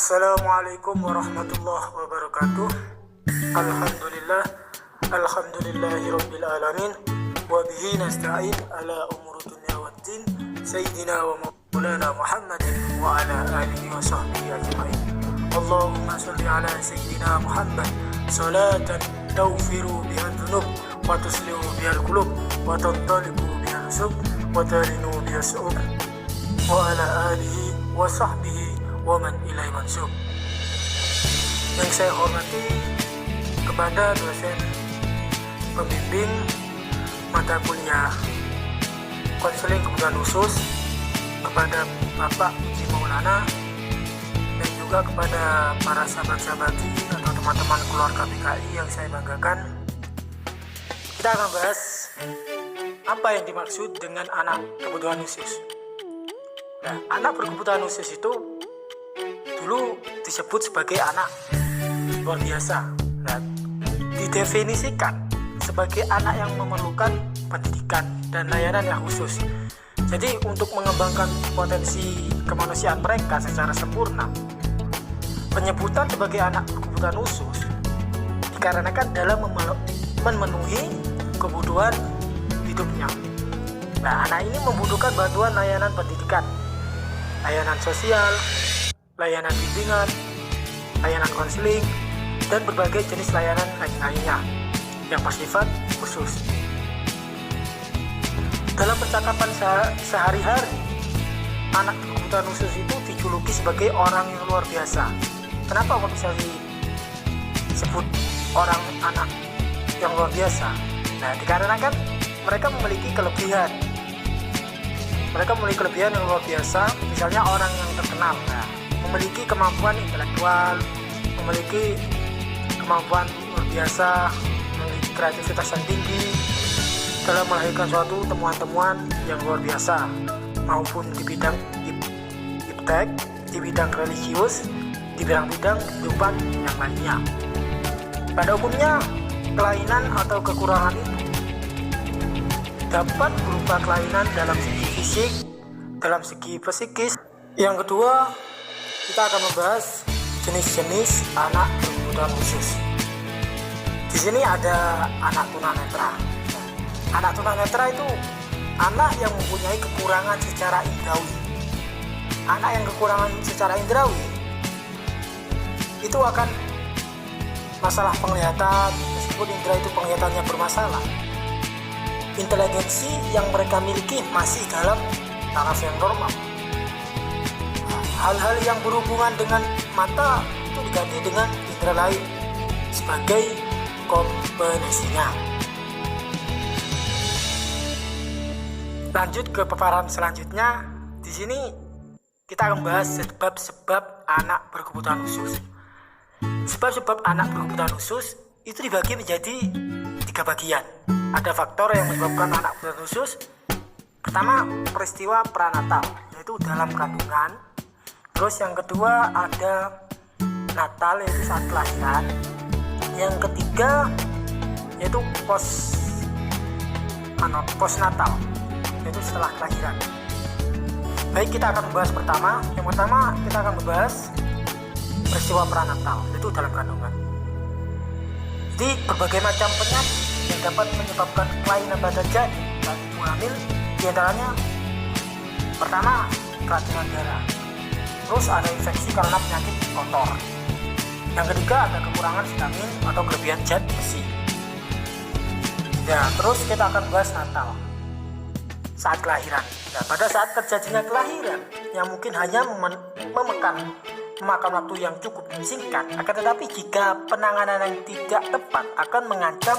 Assalamualaikum warahmatullahi wabarakatuh. Alhamdulillahirabbil alamin wa bihi nasta'in ala umuri dunya waddin sayyidina wa maulana Muhammadin wa ala alihi wa sahbihi ajma'in. Allahumma shalli ala sayyidina Muhammad salatan tawfiru biha dzunub wa tuslihu biha al-qulub wa tantaliqu biha al-sub wa talinu biha as-su'ub wa ala alihi wa sahbihi wa man ilaihi mansub. Yang saya hormati kepada dosen pembimbing mata kuliah konseling kebutuhan khusus, kepada Bapak Uji Maulana, dan juga kepada para sahabat-sahabati atau teman-teman keluarga PKI yang saya banggakan. Kita akan bahas apa yang dimaksud dengan anak kebutuhan khusus. Nah, anak berkebutuhan khusus itu dulu disebut sebagai anak luar biasa. Nah, didefinisikan sebagai anak yang memerlukan pendidikan dan layanan yang khusus. Jadi untuk mengembangkan potensi kemanusiaan mereka secara sempurna, penyebutan sebagai anak berkebutuhan khusus dikarenakan dalam memenuhi kebutuhan hidupnya. Nah, anak ini membutuhkan bantuan layanan pendidikan, layanan sosial, layanan bimbingan, layanan konseling, dan berbagai jenis layanan lainnya yang bersifat khusus. Dalam percakapan sehari-hari, anak berkebutuhan khusus itu dijuluki sebagai orang yang luar biasa. Kenapa kok bisa disebut orang anak yang luar biasa? Nah, dikarenakan mereka memiliki kelebihan. Mereka memiliki kelebihan yang luar biasa, misalnya orang yang terkenal. Nah, memiliki kemampuan intelektual, memiliki kemampuan luar biasa, memiliki kreativitas yang tinggi dalam melahirkan suatu temuan-temuan yang luar biasa, maupun di bidang iptek, di bidang religius, di bidang-bidang kehidupan yang lainnya. Pada umumnya, kelainan atau kekurangan itu dapat berupa kelainan dalam segi fisik, dalam segi psikis. Yang kedua, kita akan membahas jenis-jenis anak berkebutuhan khusus. Di sini ada anak tunanetra. Anak tunanetra itu anak yang mempunyai kekurangan secara indrawi. Anak yang kekurangan secara indrawi itu akan masalah penglihatan, meskipun indra itu penglihatannya bermasalah. Inteligensi yang mereka miliki masih dalam taraf yang normal. Hal-hal yang berhubungan dengan mata itu diganti dengan indera lain sebagai kompetensinya. Lanjut ke paparan selanjutnya. Di sini kita akan bahas sebab-sebab anak berkebutuhan khusus. Sebab-sebab anak berkebutuhan khusus itu dibagi menjadi 3 bagian. Ada faktor yang menyebabkan anak berkebutuhan khusus. Pertama, peristiwa pranatal, yaitu dalam kandungan. Terus yang kedua ada natal, yaitu saat kelahiran. Yang ketiga yaitu postnatal, yaitu setelah kelahiran. Baik, kita akan membahas pertama. Yang pertama kita akan membahas peristiwa pranatal, yaitu dalam kandungan. Jadi berbagai macam penyakit yang dapat menyebabkan kelainan pada janin dan ibu hamil, diantaranya pertama keracunan darah. Terus ada infeksi karena penyakit kotor. Yang ketiga ada kekurangan vitamin atau kelebihan zat besi. Ya, terus kita akan bahas natal saat kelahiran. Nah, pada saat terjadinya kelahiran yang mungkin hanya memakan waktu yang cukup singkat, akan tetapi jika penanganan yang tidak tepat akan mengancam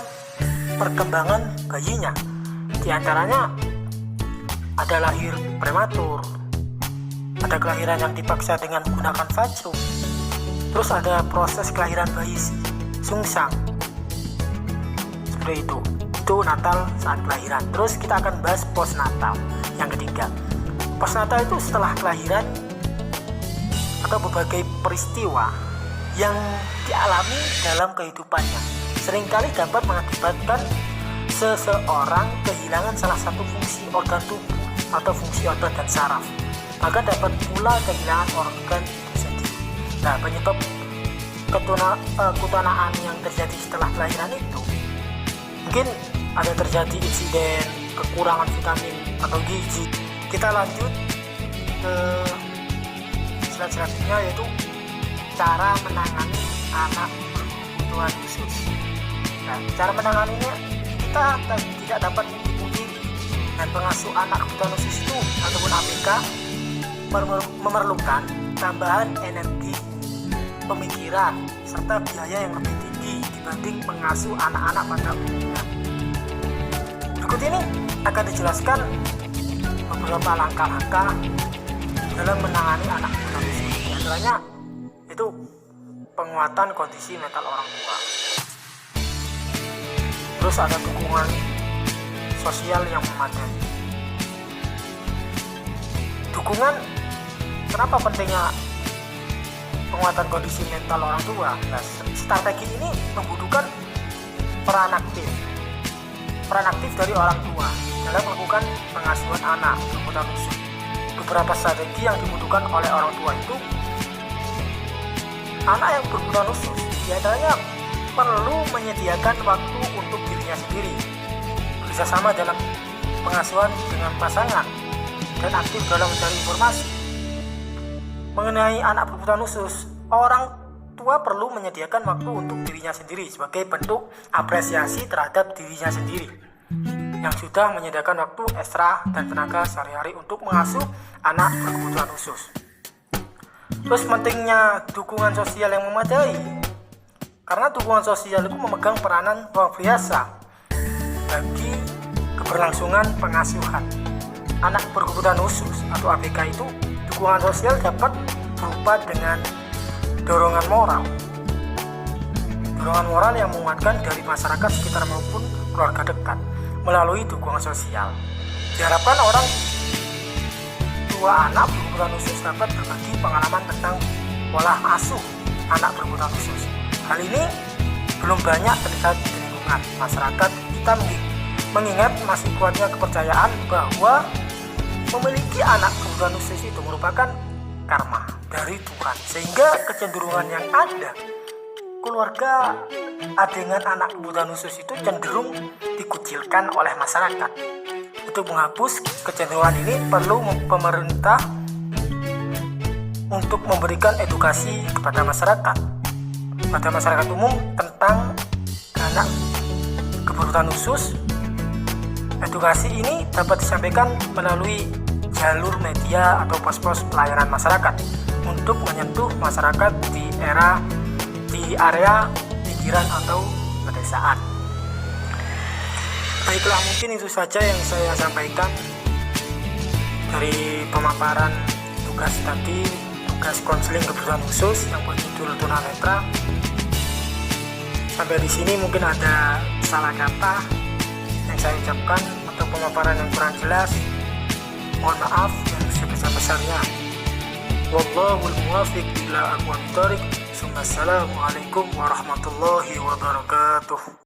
perkembangan bayinya. Di antaranya ada lahir prematur, ada kelahiran yang dipaksa dengan menggunakan vajrum, terus ada proses kelahiran bayi sungsang. Seperti itu natal saat kelahiran. Terus kita akan bahas postnatal yang ketiga. Postnatal itu setelah kelahiran atau berbagai peristiwa yang dialami dalam kehidupannya seringkali dapat mengakibatkan seseorang kehilangan salah satu fungsi organ tubuh atau fungsi otot dan saraf. Maka dapat pula kehilangan organ itu sendiri. Nah, penyebab ketunaan yang terjadi setelah kelahiran itu mungkin ada terjadi insiden kekurangan vitamin atau gizi. Kita lanjut ke slide selanjutnya, yaitu cara menangani anak berkebutuhan khusus. Nah, cara menanganinya kita tidak dapat dipungkiri, dan pengasuh anak berkebutuhan khusus itu ataupun ABK memerlukan tambahan energi, pemikiran, serta biaya yang lebih tinggi dibanding pengasuh anak-anak pada umumnya. Berikut ini akan dijelaskan beberapa langkah-langkah dalam menangani anak berkebutuhan khusus. Di antaranya itu penguatan kondisi mental orang tua. Terus ada dukungan sosial yang memadai. Dukungan, kenapa pentingnya penguatan kondisi mental orang tua? Nah, strategi ini membutuhkan peran aktif dari orang tua dalam melakukan pengasuhan anak berkebutuhan khusus. Beberapa strategi yang dibutuhkan oleh orang tua itu, anak yang berkebutuhan khusus diantaranya perlu menyediakan waktu untuk dirinya sendiri, bekerjasama dalam pengasuhan dengan pasangan, dan aktif dalam mencari informasi. Mengenai anak berkebutuhan khusus, orang tua perlu menyediakan waktu untuk dirinya sendiri sebagai bentuk apresiasi terhadap dirinya sendiri yang sudah menyediakan waktu ekstra dan tenaga sehari-hari untuk mengasuh anak berkebutuhan khusus. Terus pentingnya dukungan sosial yang memadai, karena dukungan sosial itu memegang peranan luar biasa bagi keberlangsungan pengasuhan anak berkebutuhan khusus atau ABK itu. Dukungan sosial dapat berupa dengan dorongan moral yang menguatkan dari masyarakat sekitar maupun keluarga dekat melalui dukungan sosial. Diharapkan orang tua anak berkebutuhan khusus dapat berbagi pengalaman tentang pola asuh anak berkebutuhan khusus. Hal ini belum banyak terlihat di lingkungan masyarakat kita, mengingat masih kuatnya kepercayaan bahwa memiliki anak berkebutuhan khusus itu merupakan karma dari Tuhan, sehingga kecenderungan yang ada keluarga dengan anak berkebutuhan khusus itu cenderung dikucilkan oleh masyarakat. Untuk menghapus kecenderungan ini perlu pemerintah untuk memberikan edukasi kepada masyarakat umum tentang anak berkebutuhan khusus. Edukasi ini dapat disampaikan melalui jalur media atau pos-pos pelayanan masyarakat untuk menyentuh masyarakat di area pinggiran atau pedesaan. Baiklah, mungkin itu saja yang saya sampaikan dari pemaparan tugas konseling kebutuhan khusus yang berjudul tunanetra. Sampai di sini mungkin ada salah kata yang saya ucapkan atau pemaparan yang kurang jelas. Mohon maaf yang sebesar-besarnya. Wallahul muwaffiq ila aqwamit thoriq. Assalamualaikum warahmatullahi wabarakatuh.